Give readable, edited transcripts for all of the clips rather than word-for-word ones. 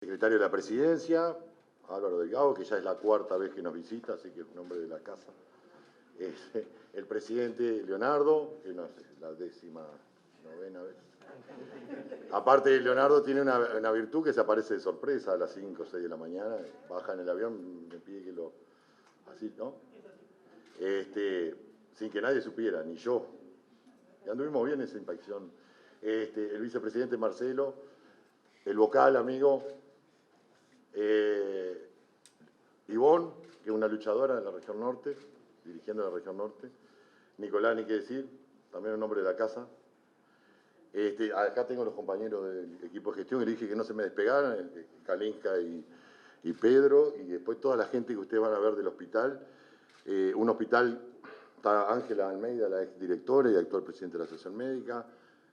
Secretario de la Presidencia, Álvaro Delgado, que ya es la cuarta vez que nos visita, así que es un hombre de la casa. El presidente Leonardo, que no sé, la 19ª vez. Aparte, Leonardo tiene una virtud que se aparece de sorpresa a las 5 o 6 de la mañana, baja en el avión, me pide que lo... Así, ¿no? Sin que nadie supiera, ni yo. Y anduvimos bien esa inspección. El vicepresidente Marcelo, el vocal, amigo, Ivonne, que es una luchadora de la región norte, dirigiendo la región norte. Nicolás, ni qué decir, también un hombre de la casa. Acá tengo los compañeros del equipo de gestión, y le dije que no se me despegaran, Kalinska y Pedro, y después toda la gente que ustedes van a ver del hospital. Un hospital, está Ángela Almeida, la exdirectora y actual presidente de la Asociación Médica.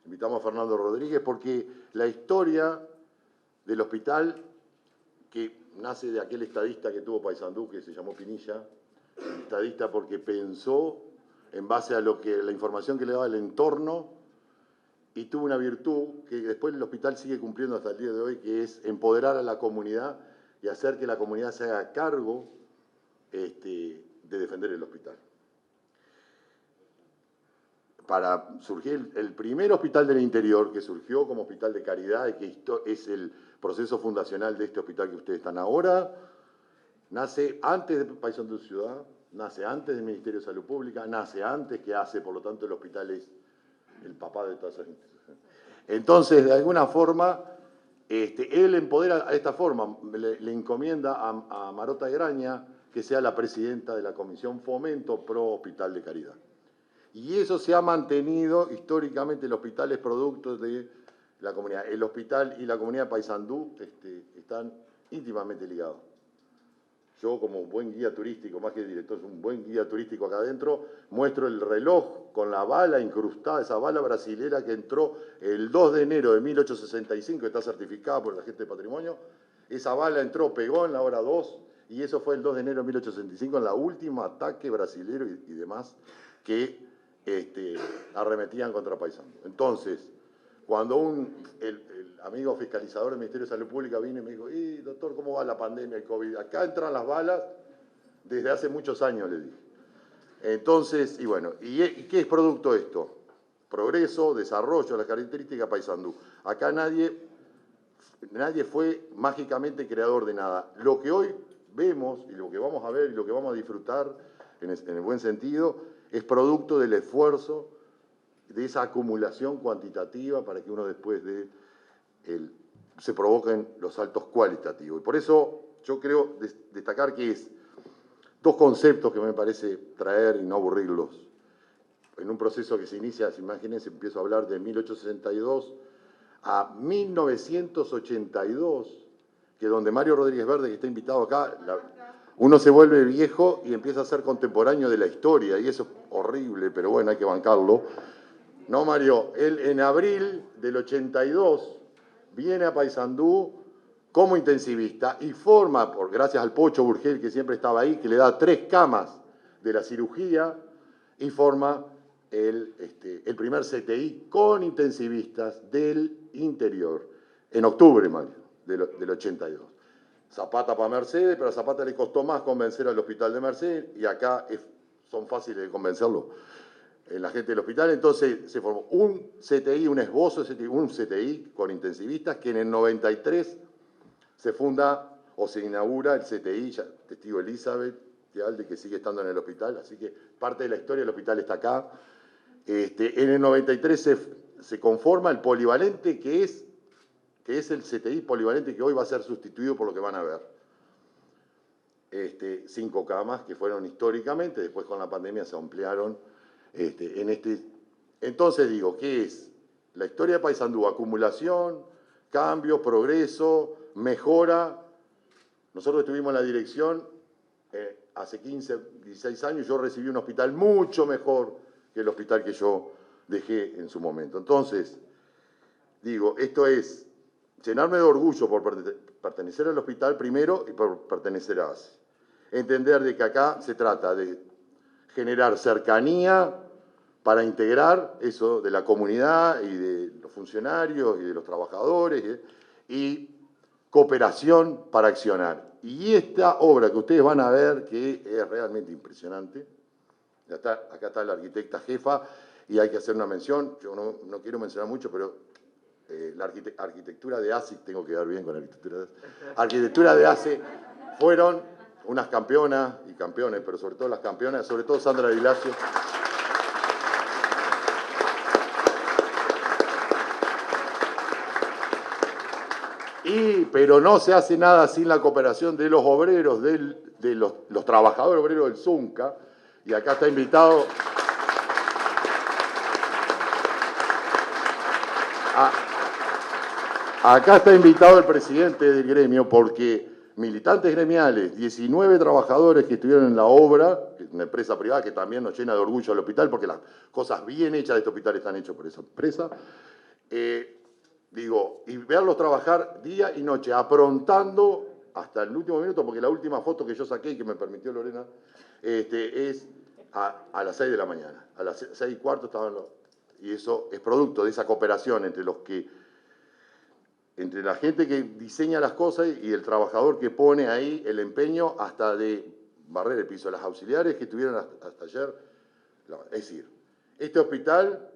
Invitamos a Fernando Rodríguez porque la historia del hospital, que nace de aquel estadista que tuvo Paysandú, que se llamó Pinilla, estadista porque pensó en base a la información que le daba el entorno, y tuvo una virtud que después el hospital sigue cumpliendo hasta el día de hoy, que es empoderar a la comunidad y hacer que la comunidad se haga cargo de defender el hospital. Para surgir el primer hospital del interior, que surgió como hospital de caridad, y que esto es el proceso fundacional de este hospital que ustedes están ahora, nace antes de Paysandú Ciudad, nace antes del Ministerio de Salud Pública, nace antes que hace, por lo tanto el hospital es el papá de todas esas instituciones. Entonces, de alguna forma, él empodera a esta forma, le encomienda a Marota Graña que sea la presidenta de la Comisión Fomento Pro Hospital de Caridad. Y eso se ha mantenido históricamente, el hospital es producto de la comunidad. El hospital y la comunidad de Paysandú están íntimamente ligados. Yo, como buen guía turístico, más que director, un buen guía turístico acá adentro, muestro el reloj con la bala incrustada, esa bala brasilera que entró el 2 de enero de 1865, está certificada por la gente de patrimonio. Esa bala entró, pegó en la hora 2, y eso fue el 2 de enero de 1865, en la última ataque brasilero y demás que arremetían contra Paysandú. Entonces, cuando el amigo fiscalizador del Ministerio de Salud Pública vino y me dijo, doctor, ¿cómo va la pandemia, el COVID? Acá entran las balas desde hace muchos años, le dije. Entonces, y bueno, ¿y qué es producto de esto? Progreso, desarrollo, la característica Paysandú. Acá nadie fue mágicamente creador de nada. Lo que hoy vemos, y lo que vamos a ver, y lo que vamos a disfrutar, en el buen sentido, es producto del esfuerzo, de esa acumulación cuantitativa para que uno después se provoquen los saltos cualitativos. Y por eso yo creo destacar que es dos conceptos que me parece traer y no aburrirlos. En un proceso que se inicia, imagínense, empiezo a hablar de 1862 a 1982, que donde Mario Rodríguez Verde, que está invitado acá, uno se vuelve viejo y empieza a ser contemporáneo de la historia, y eso es horrible, pero bueno, hay que bancarlo. No, Mario, él en abril del 82 viene a Paysandú como intensivista y forma, gracias al Pocho Burgel, que siempre estaba ahí, que le da 3 camas de la cirugía, y forma el primer CTI con intensivistas del interior, en octubre, Mario, del 82. Zapata para Mercedes, pero a Zapata le costó más convencer al hospital de Mercedes, y acá son fáciles de convencerlo. La gente del hospital, entonces se formó un CTI, un esbozo de CTI, un CTI con intensivistas, que en el 93 se funda o se inaugura el CTI, ya, testigo Elizabeth Tealde, que sigue estando en el hospital, así que parte de la historia del hospital está acá. En el 93 se conforma el polivalente, que es el CTI polivalente, que hoy va a ser sustituido por lo que van a ver. 5 camas que fueron históricamente, después con la pandemia se ampliaron. Entonces digo, ¿qué es? La historia de Paysandú: acumulación, cambio, progreso, mejora. Nosotros estuvimos en la dirección hace 15, 16 años, yo recibí un hospital mucho mejor que el hospital que yo dejé en su momento. Entonces, digo, esto es llenarme de orgullo por pertenecer al hospital primero y por pertenecer a ACE. Entender de que acá se trata de generar cercanía para integrar eso de la comunidad y de los funcionarios y de los trabajadores, y cooperación para accionar. Y esta obra que ustedes van a ver, que es realmente impresionante, acá está la arquitecta jefa, y hay que hacer una mención, yo no quiero mencionar mucho, pero la arquitectura de ACE, tengo que dar bien con la arquitectura de ACE, fueron unas campeonas y campeones, pero sobre todo las campeonas, sobre todo Sandra Vilacio. Pero no se hace nada sin la cooperación de los obreros, de los trabajadores obreros del Zunca, y acá está invitado acá está invitado el presidente del gremio, porque militantes gremiales, 19 trabajadores que estuvieron en la obra, una empresa privada que también nos llena de orgullo al hospital, porque las cosas bien hechas de este hospital están hechas por esa empresa, y verlos trabajar día y noche, aprontando hasta el último minuto, porque la última foto que yo saqué y que me permitió Lorena, es a las 6 de la mañana. A las 6:15 estaban los... Y eso es producto de esa cooperación entre la gente que diseña las cosas y el trabajador que pone ahí el empeño hasta de barrer el piso. Las auxiliares que estuvieron hasta ayer. Es decir, este hospital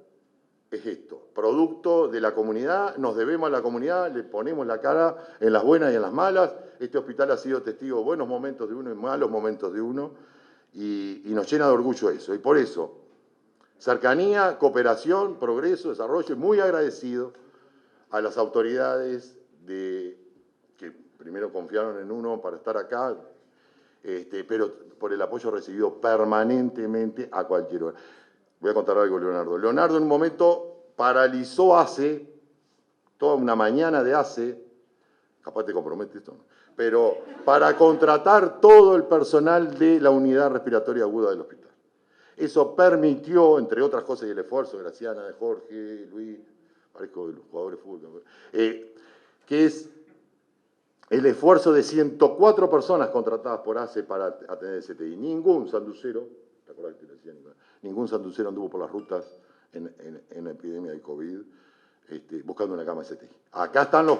es esto, producto de la comunidad, nos debemos a la comunidad, le ponemos la cara en las buenas y en las malas. Este hospital ha sido testigo de buenos momentos de uno y malos momentos de uno, y nos llena de orgullo eso. Y por eso, cercanía, cooperación, progreso, desarrollo, y muy agradecido a las autoridades que primero confiaron en uno para estar acá, pero por el apoyo recibido permanentemente a cualquier hora. Voy a contar algo, Leonardo. Leonardo en un momento paralizó ACE, toda una mañana de ACE, capaz te compromete esto, ¿no? Pero para contratar todo el personal de la unidad respiratoria aguda del hospital. Eso permitió, entre otras cosas, y el esfuerzo de Graciana, de Jorge, Luis, parezco de los jugadores de fútbol, que es el esfuerzo de 104 personas contratadas por ACE para atender el CTI. Ningún sanducero, ¿te acordás que te decía Nicolás? Ningún sanducero anduvo por las rutas en la epidemia de COVID buscando una cama de CTI. Acá están los...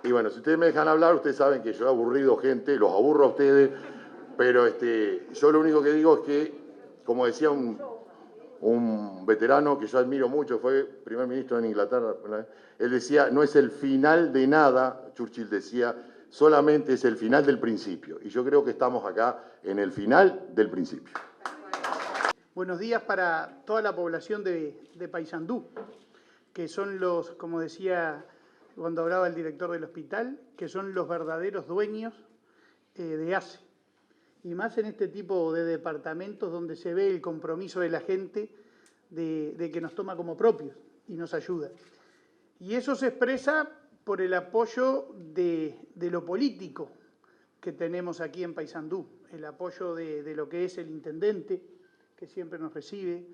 Y bueno, si ustedes me dejan hablar, ustedes saben que yo he aburrido gente, los aburro a ustedes, pero yo lo único que digo es que, como decía un veterano que yo admiro mucho, fue primer ministro en Inglaterra, él decía, no es el final de nada, Churchill decía, solamente es el final del principio. Y yo creo que estamos acá en el final del principio. Buenos días para toda la población de Paysandú, que son los, como decía cuando hablaba el director del hospital, que son los verdaderos dueños de ACE. Y más en este tipo de departamentos donde se ve el compromiso de la gente de que nos toma como propios y nos ayuda. Y eso se expresa por el apoyo de lo político que tenemos aquí en Paysandú, el apoyo de lo que es el intendente, que siempre nos recibe,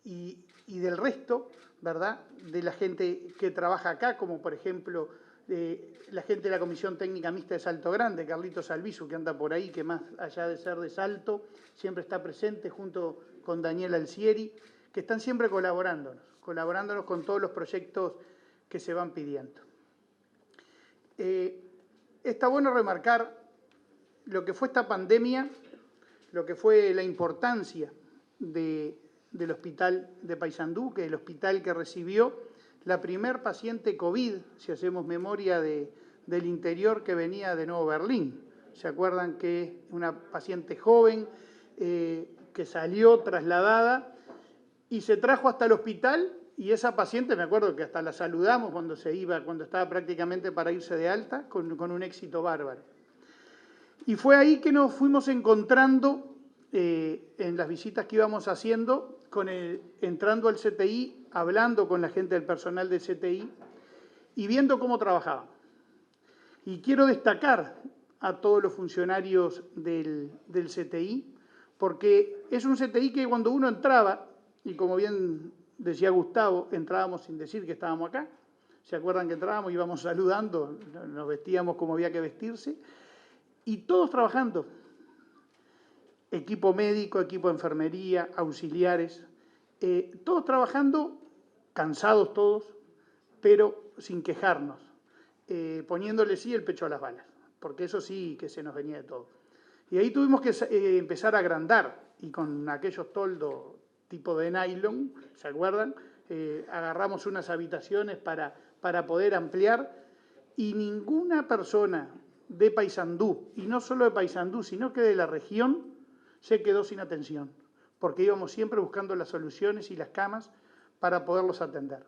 y del resto, ¿verdad?, de la gente que trabaja acá, como por ejemplo la gente de la Comisión Técnica Mixta de Salto Grande, Carlitos Albizu, que anda por ahí, que más allá de ser de Salto, siempre está presente junto con Daniel Alcieri, que están siempre colaborándonos con todos los proyectos que se van pidiendo. Está bueno remarcar lo que fue esta pandemia, lo que fue la importancia del hospital de Paysandú, que es el hospital que recibió la primer paciente COVID, si hacemos memoria del interior que venía de Nuevo Berlín. ¿Se acuerdan que una paciente joven que salió trasladada y se trajo hasta el hospital? Y esa paciente, me acuerdo que hasta la saludamos cuando estaba prácticamente para irse de alta, con un éxito bárbaro. Y fue ahí que nos fuimos encontrando en las visitas que íbamos haciendo, entrando al CTI, hablando con la gente del personal del CTI y viendo cómo trabajaban. Y quiero destacar a todos los funcionarios del CTI, porque es un CTI que cuando uno entraba, y como bien decía Gustavo, entrábamos sin decir que estábamos acá. ¿Se acuerdan que entrábamos, íbamos saludando, nos vestíamos como había que vestirse? Y todos trabajando. equipo médico, equipo de enfermería, auxiliares, todos trabajando, cansados todos, pero sin quejarnos, poniéndole sí el pecho a las balas, porque eso sí que se nos venía de todo. Y ahí tuvimos que empezar a agrandar, y con aquellos toldos tipo de nylon, ¿se acuerdan? Agarramos unas habitaciones para poder ampliar, y ninguna persona de Paysandú, y no solo de Paysandú, sino que de la región, se quedó sin atención, porque íbamos siempre buscando las soluciones y las camas para poderlos atender.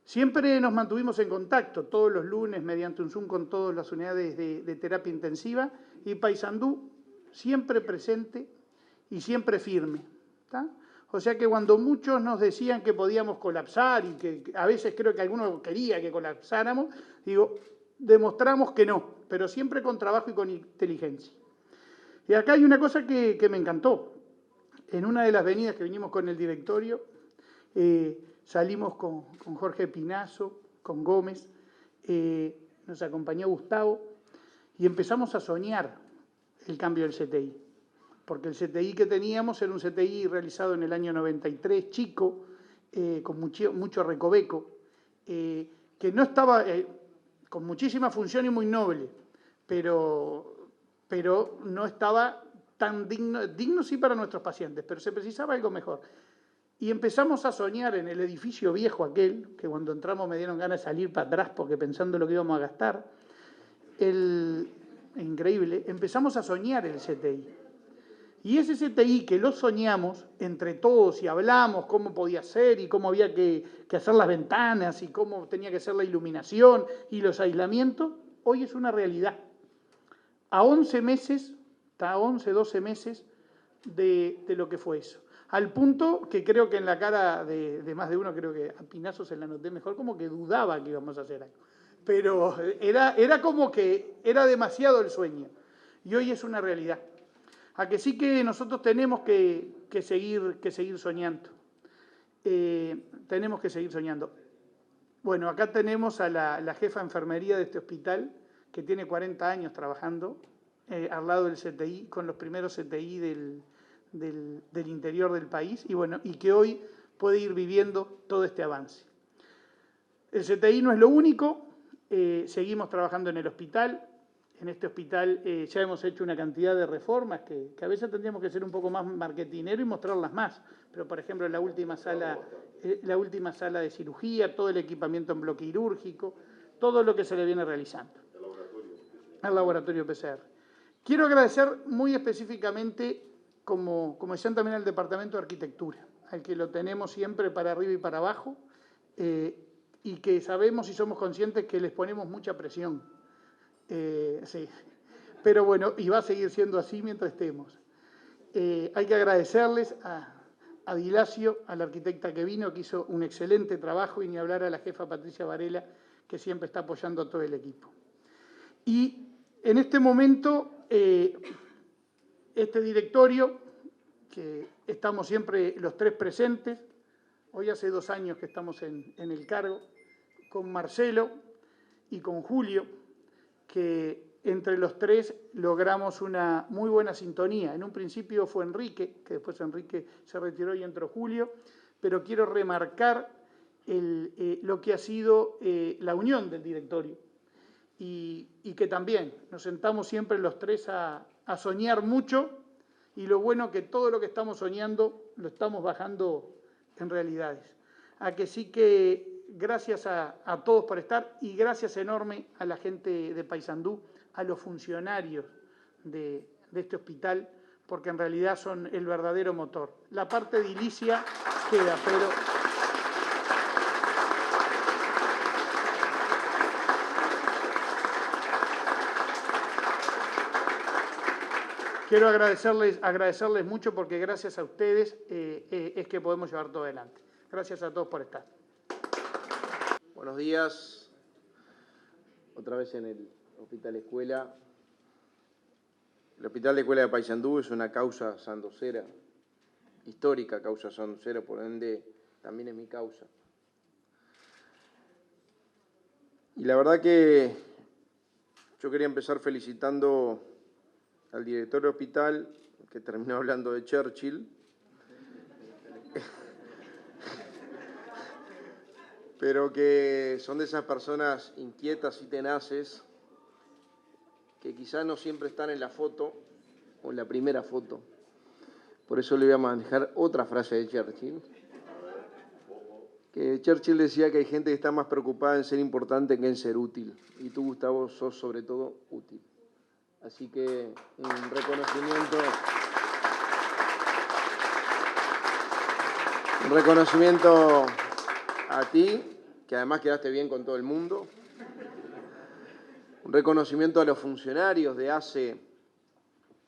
Siempre nos mantuvimos en contacto todos los lunes mediante un Zoom con todas las unidades de terapia intensiva, y Paysandú siempre presente y siempre firme, ¿tá? O sea que cuando muchos nos decían que podíamos colapsar, y que a veces creo que alguno quería que colapsáramos, digo, demostramos que no, pero siempre con trabajo y con inteligencia. Y acá hay una cosa que me encantó. En una de las venidas que vinimos con el directorio, salimos con Jorge Pinazo, con Gómez, nos acompañó Gustavo, y empezamos a soñar el cambio del CTI. Porque el CTI que teníamos era un CTI realizado en el año 93, chico, con mucho recoveco, que no estaba, con muchísima función y muy noble, pero no estaba tan digno sí para nuestros pacientes, pero se precisaba algo mejor. Y empezamos a soñar en el edificio viejo aquel, que cuando entramos me dieron ganas de salir para atrás porque pensando lo que íbamos a gastar. Increíble, empezamos a soñar el CTI. Y ese CTI que lo soñamos entre todos y hablamos cómo podía ser y cómo había que hacer las ventanas y cómo tenía que ser la iluminación y los aislamientos, hoy es una realidad. A 11 meses, está 11, 12 meses de lo que fue eso. Al punto que creo que en la cara de más de uno, creo que a Pinazo se la noté mejor, como que dudaba que íbamos a hacer algo. Pero era como que era demasiado el sueño. Y hoy es una realidad. A que sí que nosotros tenemos que seguir soñando. Tenemos que seguir soñando. Bueno, acá tenemos a la jefa de enfermería de este hospital, que tiene 40 años trabajando al lado del CTI, con los primeros CTI del interior del país, y bueno, y que hoy puede ir viviendo todo este avance. El CTI no es lo único, seguimos trabajando en el hospital. En este hospital ya hemos hecho una cantidad de reformas que a veces tendríamos que ser un poco más marketinero y mostrarlas más. Pero, por ejemplo, la última sala de cirugía, todo el equipamiento en bloque quirúrgico, todo lo que se le viene realizando. El laboratorio PCR. Quiero agradecer muy específicamente, como decían también, al Departamento de Arquitectura, al que lo tenemos siempre para arriba y para abajo, y que sabemos y somos conscientes que les ponemos mucha presión. Sí, pero bueno, y va a seguir siendo así mientras estemos. Hay que agradecerles a Dilacio, a la arquitecta que vino, que hizo un excelente trabajo, y ni hablar a la jefa Patricia Varela, que siempre está apoyando a todo el equipo. Y en este momento, este directorio, que estamos siempre los tres presentes, hoy hace 2 años que estamos en el cargo, con Marcelo y con Julio, que entre los tres logramos una muy buena sintonía. En un principio fue Enrique, que después Enrique se retiró y entró Julio, pero quiero remarcar lo que ha sido la unión del directorio, y que también nos sentamos siempre los tres a soñar mucho, y lo bueno que todo lo que estamos soñando lo estamos bajando en realidades. A que sí que gracias a todos por estar, y gracias enorme a la gente de Paysandú, a los funcionarios de este hospital, porque en realidad son el verdadero motor. La parte edilicia queda, pero quiero agradecerles mucho, porque gracias a ustedes es que podemos llevar todo adelante. Gracias a todos por estar. Buenos días, otra vez en el Hospital Escuela. El Hospital de Escuela de Paysandú es una causa sandocera, histórica causa sandocera, por ende también es mi causa. Y la verdad que yo quería empezar felicitando al director del hospital que terminó hablando de Churchill, pero que son de esas personas inquietas y tenaces que quizás no siempre están en la foto o en la primera foto. Por eso le voy a manejar otra frase de Churchill. Que Churchill decía que hay gente que está más preocupada en ser importante que en ser útil. Y tú, Gustavo, sos sobre todo útil. Así que un reconocimiento a ti, que además quedaste bien con todo el mundo. Un reconocimiento a los funcionarios de ACE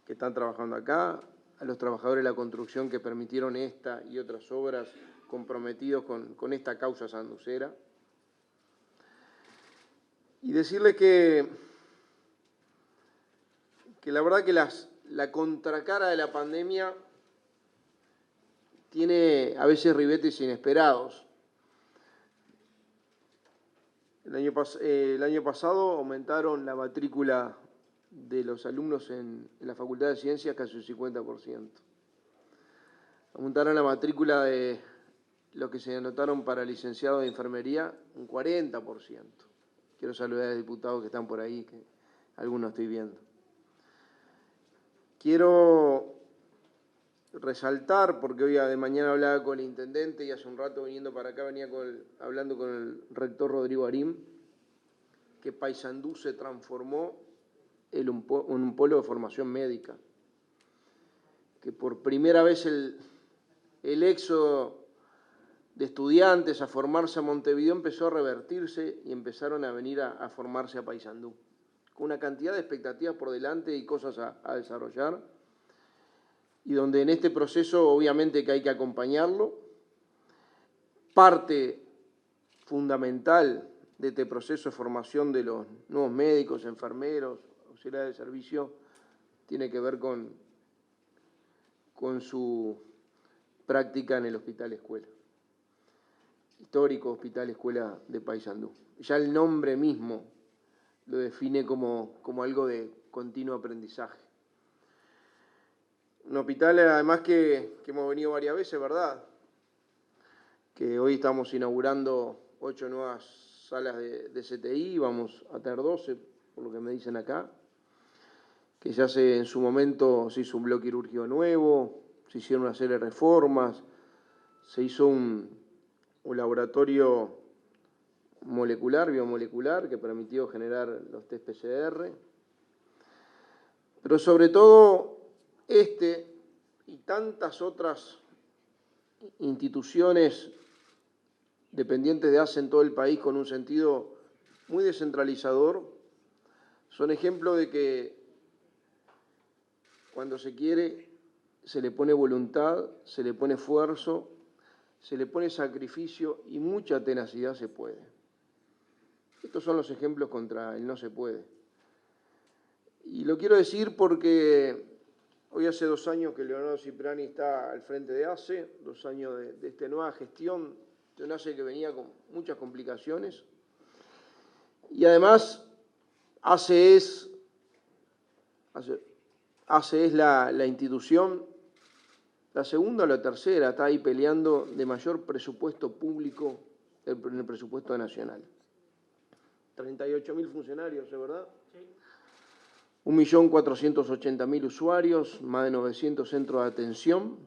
que están trabajando acá, a los trabajadores de la construcción que permitieron esta y otras obras comprometidos con esta causa sanducera. Y decirles que la verdad que la contracara de la pandemia tiene a veces ribetes inesperados. El año pasado aumentaron la matrícula de los alumnos en la Facultad de Ciencias casi un 50%. Aumentaron la matrícula de los que se anotaron para licenciado de enfermería un 40%. Quiero saludar a los diputados que están por ahí, que algunos estoy viendo. Quiero resaltar, porque hoy de mañana hablaba con el intendente y hace un rato viniendo para acá venía hablando con el rector Rodrigo Arim, que Paysandú se transformó en un polo de formación médica, que por primera vez el éxodo de estudiantes a formarse a Montevideo empezó a revertirse y empezaron a venir a formarse a Paysandú, con una cantidad de expectativas por delante y cosas a desarrollar, y donde en este proceso obviamente que hay que acompañarlo. Parte fundamental de este proceso de formación de los nuevos médicos, enfermeros, auxiliares de servicio, tiene que ver con su práctica en el Hospital Escuela, histórico Hospital Escuela de Paysandú. Ya el nombre mismo lo define como algo de continuo aprendizaje. Un hospital además que hemos venido varias veces, ¿verdad? Que hoy estamos inaugurando 8 nuevas salas de CTI, vamos a tener 12, por lo que me dicen acá, que ya en su momento se hizo un bloque quirúrgico nuevo, se hicieron una serie de reformas, se hizo un laboratorio biomolecular, que permitió generar los test PCR, pero sobre todo y tantas otras instituciones dependientes de ACE en todo el país con un sentido muy descentralizador, son ejemplos de que cuando se quiere se le pone voluntad, se le pone esfuerzo, se le pone sacrificio y mucha tenacidad se puede. Estos son los ejemplos contra el no se puede. Y lo quiero decir porque hoy hace 2 años que Leonardo Cipriani está al frente de ACE, 2 años de esta nueva gestión, de un ACE que venía con muchas complicaciones. Y además, ACE es la institución, la segunda o la tercera, está ahí peleando de mayor presupuesto público en el presupuesto nacional. 38.000 funcionarios, ¿es verdad? Sí. 1.480.000 usuarios, más de 900 centros de atención.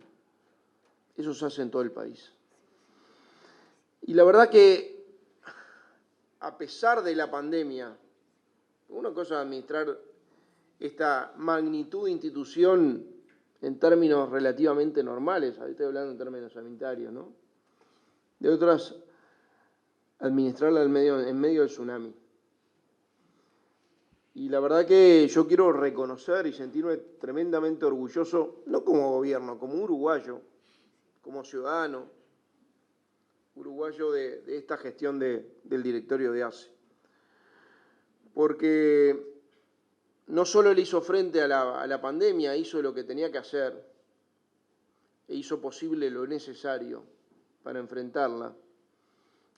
Eso se hace en todo el país. Y la verdad que, a pesar de la pandemia, una cosa es administrar esta magnitud de institución en términos relativamente normales, ahí estoy hablando en términos sanitarios, ¿no? De otras, administrarla en medio del tsunami. Y la verdad que yo quiero reconocer y sentirme tremendamente orgulloso, no como gobierno, como uruguayo, como ciudadano uruguayo de esta gestión del directorio de ACE. Porque no solo le hizo frente a la pandemia, hizo lo que tenía que hacer e hizo posible lo necesario para enfrentarla.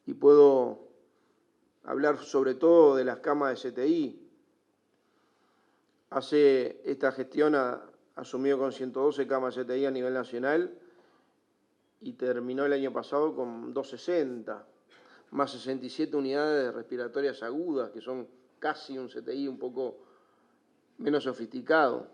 Y puedo hablar sobre todo de las camas de CTI. Hace esta gestión ha asumió con 112 camas CTI a nivel nacional y terminó el año pasado con 260, más 67 unidades respiratorias agudas, que son casi un CTI un poco menos sofisticado.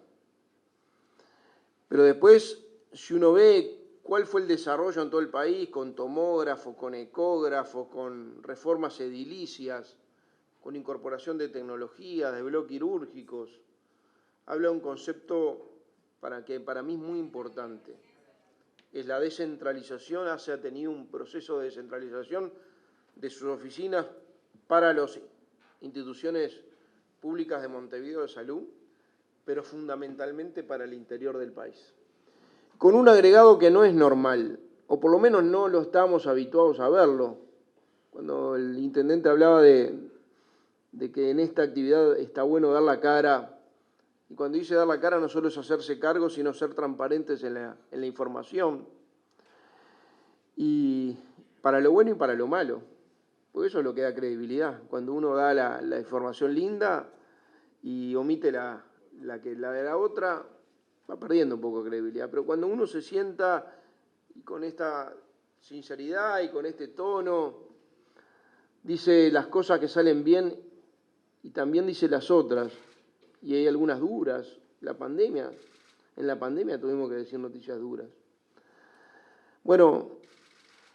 Pero después, si uno ve cuál fue el desarrollo en todo el país, con tomógrafos, con ecógrafos, con reformas edilicias, con incorporación de tecnologías, de bloques quirúrgicos, habla de un concepto que para mí es muy importante. Es la descentralización. ACE ha tenido un proceso de descentralización de sus oficinas para las instituciones públicas de Montevideo de salud, pero fundamentalmente para el interior del país. Con un agregado que no es normal, o por lo menos no lo estamos habituados a verlo. Cuando el intendente hablaba de que en esta actividad está bueno dar la cara, y cuando dice dar la cara no solo es hacerse cargo, sino ser transparentes en la información, y para lo bueno y para lo malo, porque eso es lo que da credibilidad. Cuando uno da la información linda y omite la de la otra, va perdiendo un poco de credibilidad. Pero cuando uno se sienta y con esta sinceridad y con este tono, dice las cosas que salen bien y también dice las otras, y hay algunas duras. En la pandemia tuvimos que decir noticias duras. Bueno,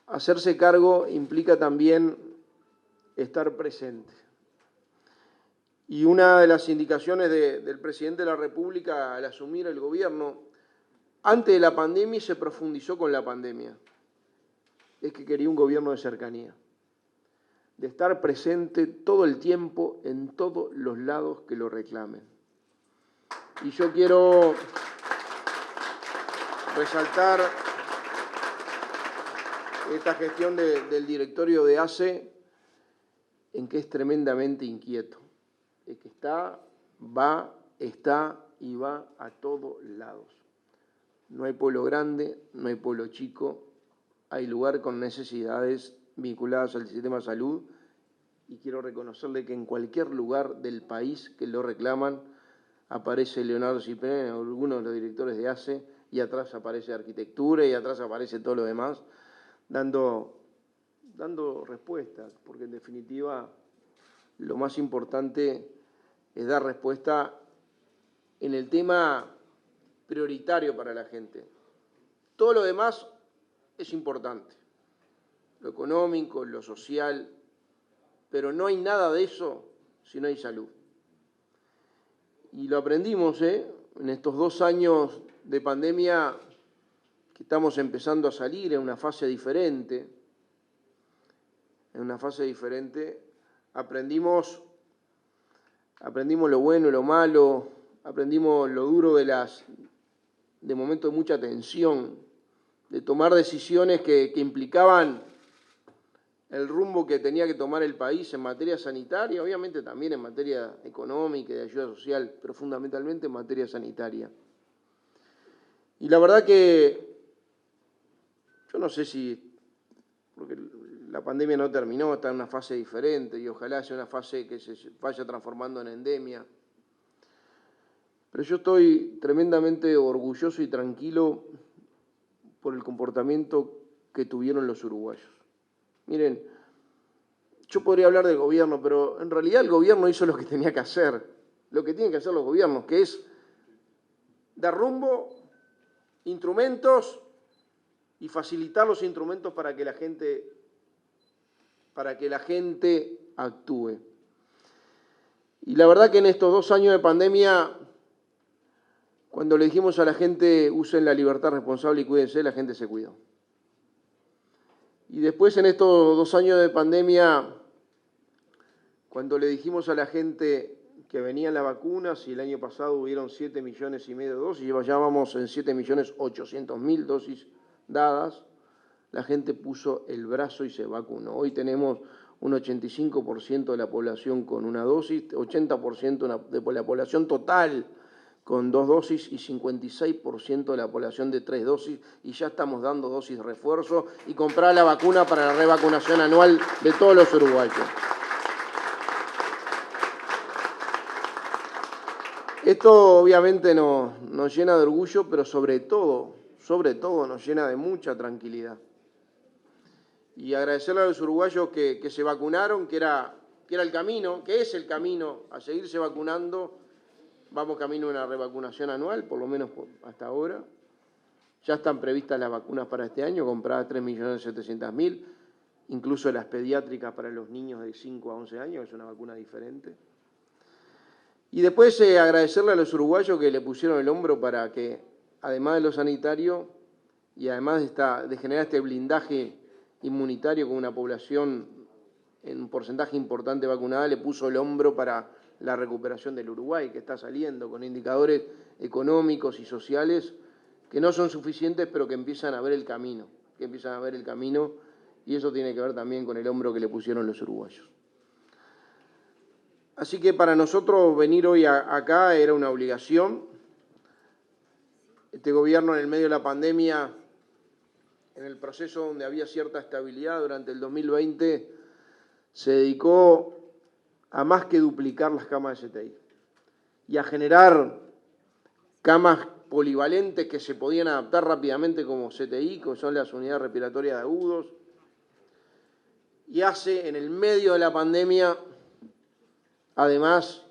hacerse cargo implica también estar presente. Y una de las indicaciones del presidente de la República al asumir el gobierno, antes de la pandemia y se profundizó con la pandemia, es que quería un gobierno de cercanía, de estar presente todo el tiempo en todos los lados que lo reclamen. Y yo quiero resaltar esta gestión del directorio de ACE, en que es tremendamente inquieto. Es que está y va a todos lados. No hay pueblo grande, no hay pueblo chico, hay lugar con necesidades vinculadas al sistema de salud, y quiero reconocerle que en cualquier lugar del país que lo reclaman aparece Leonardo Cipriani, algunos de los directores de ACE, y atrás aparece Arquitectura y atrás aparece todo lo demás, dando respuestas, porque en definitiva lo más importante es dar respuesta en el tema prioritario para la gente. Todo lo demás es importante, lo económico, lo social, pero no hay nada de eso si no hay salud. Y lo aprendimos, en estos 2 años de pandemia, que estamos empezando a salir en una fase diferente. Aprendimos lo bueno y lo malo, aprendimos lo duro de momentos de mucha tensión, de tomar decisiones que implicaban el rumbo que tenía que tomar el país en materia sanitaria, obviamente también en materia económica y de ayuda social, pero fundamentalmente en materia sanitaria. Y la verdad que yo no sé porque la pandemia no terminó, está en una fase diferente y ojalá sea una fase que se vaya transformando en endemia. Pero yo estoy tremendamente orgulloso y tranquilo por el comportamiento que tuvieron los uruguayos. Miren, yo podría hablar del gobierno, pero en realidad el gobierno hizo lo que tenía que hacer, lo que tienen que hacer los gobiernos, que es dar rumbo, instrumentos y facilitar los instrumentos para que la gente actúe. Y la verdad que en estos 2 años de pandemia, cuando le dijimos a la gente usen la libertad responsable y cuídense, la gente se cuidó. Y después en estos 2 años de pandemia, cuando le dijimos a la gente que venían las vacunas, y el año pasado hubieron 7,5 millones de dosis, y ya vamos en 7.800.000 dosis dadas, la gente puso el brazo y se vacunó. Hoy tenemos un 85% de la población con una dosis, 80% de la población total con 2 dosis y 56% de la población de 3 dosis, y ya estamos dando dosis de refuerzo y comprar la vacuna para la revacunación anual de todos los uruguayos. Esto obviamente nos llena de orgullo, pero sobre todo nos llena de mucha tranquilidad. Y agradecerle a los uruguayos que se vacunaron, que era el camino, que es el camino a seguirse vacunando. Vamos camino a una revacunación anual, por lo menos hasta ahora. Ya están previstas las vacunas para este año, compradas 3.700.000, incluso las pediátricas para los niños de 5 a 11 años, que es una vacuna diferente. Y después agradecerle a los uruguayos que le pusieron el hombro para que, además de lo sanitario y además de generar este blindaje inmunitario con una población en un porcentaje importante vacunada, le puso el hombro para la recuperación del Uruguay, que está saliendo con indicadores económicos y sociales que no son suficientes, pero que empiezan a ver el camino, y eso tiene que ver también con el hombro que le pusieron los uruguayos. Así que para nosotros venir hoy acá era una obligación. Este gobierno, en el medio de la pandemia, en el proceso donde había cierta estabilidad durante el 2020, se dedicó a más que duplicar las camas de CTI y a generar camas polivalentes que se podían adaptar rápidamente como CTI, que son las unidades respiratorias de agudos. Y hace, en el medio de la pandemia, además,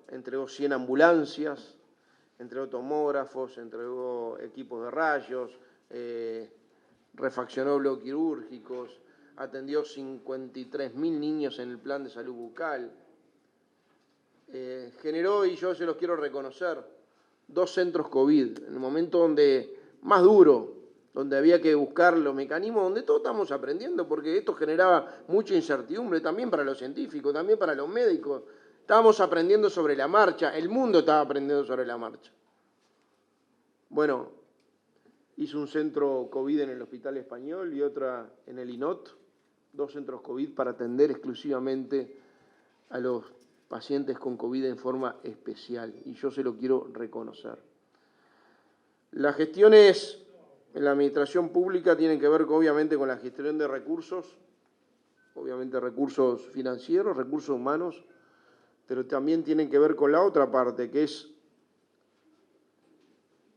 entregó 100 ambulancias, entregó tomógrafos, entregó equipos de rayos, refaccionó bloques quirúrgicos, atendió 53.000 niños en el plan de salud bucal. Generó, y yo se los quiero reconocer, 2 centros COVID, en el momento donde más duro, donde había que buscar los mecanismos, donde todos estamos aprendiendo, porque esto generaba mucha incertidumbre también para los científicos, también para los médicos. Estábamos aprendiendo sobre la marcha, el mundo estaba aprendiendo sobre la marcha. Bueno, hizo un centro COVID en el Hospital Español y otra en el INOT, 2 centros COVID para atender exclusivamente a los pacientes con COVID en forma especial, y yo se lo quiero reconocer. Las gestiones en la administración pública tienen que ver, obviamente, con la gestión de recursos, obviamente recursos financieros, recursos humanos, pero también tienen que ver con la otra parte, que es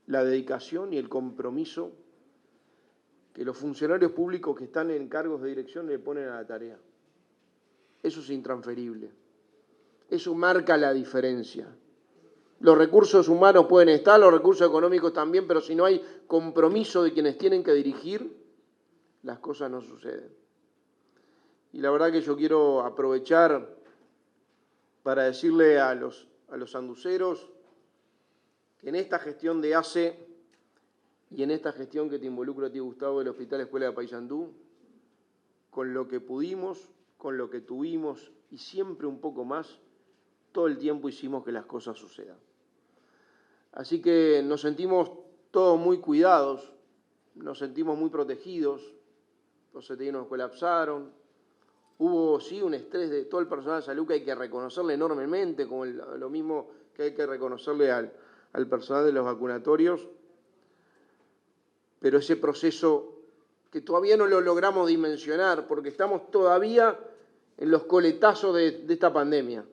la dedicación y el compromiso que los funcionarios públicos que están en cargos de dirección le ponen a la tarea. Eso es intransferible. Eso marca la diferencia. Los recursos humanos pueden estar, los recursos económicos también, pero si no hay compromiso de quienes tienen que dirigir, las cosas no suceden. Y la verdad que yo quiero aprovechar para decirle a los sanduceros que en esta gestión de ACE y en esta gestión que te involucra a ti, Gustavo, del Hospital Escuela de Paysandú, con lo que pudimos, con lo que tuvimos y siempre un poco más, todo el tiempo hicimos que las cosas sucedan. Así que nos sentimos todos muy cuidados, nos sentimos muy protegidos, los CTI nos colapsaron, hubo sí un estrés de todo el personal de salud que hay que reconocerle enormemente, como lo mismo que hay que reconocerle al personal de los vacunatorios, pero ese proceso que todavía no lo logramos dimensionar, porque estamos todavía en los coletazos de esta pandemia,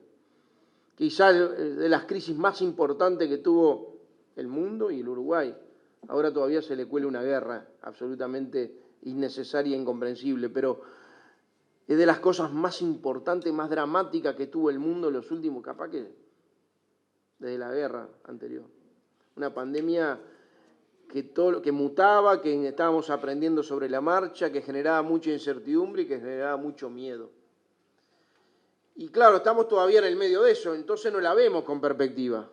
quizás de las crisis más importantes que tuvo el mundo y el Uruguay. Ahora todavía se le cuela una guerra absolutamente innecesaria e incomprensible, pero es de las cosas más importantes, más dramáticas que tuvo el mundo en los últimos, capaz que desde la guerra anterior. Una pandemia que mutaba, que estábamos aprendiendo sobre la marcha, que generaba mucha incertidumbre y que generaba mucho miedo. Y claro, estamos todavía en el medio de eso, entonces no la vemos con perspectiva.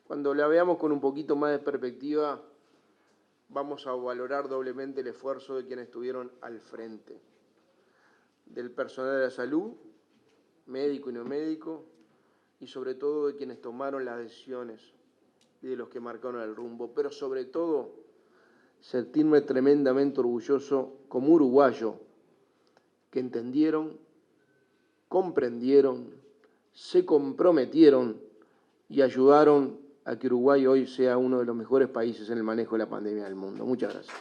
Cuando la veamos con un poquito más de perspectiva, vamos a valorar doblemente el esfuerzo de quienes estuvieron al frente. Del personal de la salud, médico y no médico, y sobre todo de quienes tomaron las decisiones y de los que marcaron el rumbo. Pero sobre todo, sentirme tremendamente orgulloso como uruguayo, que entendieron, comprendieron, se comprometieron y ayudaron a que Uruguay hoy sea uno de los mejores países en el manejo de la pandemia del mundo. Muchas gracias.